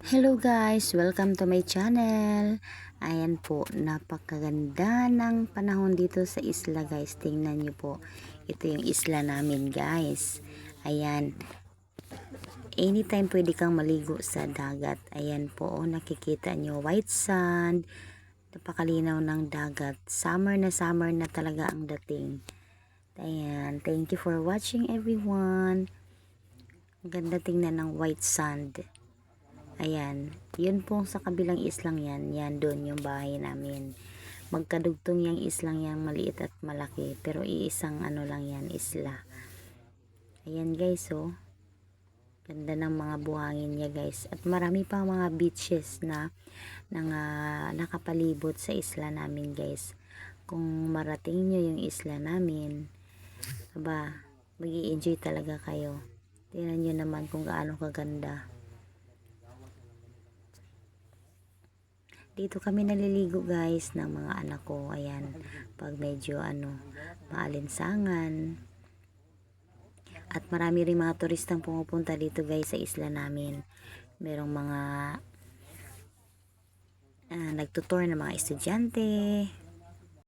Hello guys! Welcome to my channel. Ayan po, napakaganda ng panahon dito sa isla guys. Tingnan nyo po. Ito yung isla namin guys. Ayan. Anytime pwede kang maligo sa dagat. Ayan po, nakikita nyo. White sand. Napakalinaw ng dagat. Summer na talaga ang dating. Ayan. Thank you for watching everyone. Ang ganda tingnan ng white sand. Ayan, yun po sa kabilang islang yan, yan doon yung bahay namin. Magkadugtong yung islang yan, maliit at malaki, pero iisang ano lang yan, isla. Ayan guys, oh. Ganda ng mga buhangin niya guys. At marami pa mga beaches na nakapalibot sa isla namin guys. Kung marating nyo yung isla namin, aba, mag-i-enjoy talaga kayo. Tingnan nyo naman kung gaano kaganda. Dito kami naliligo guys ng mga anak ko. Ayan, pag medyo maalinsangan. At marami rin mga turistang pumupunta dito guys sa isla namin. Merong mga nagtutour ng mga estudyante.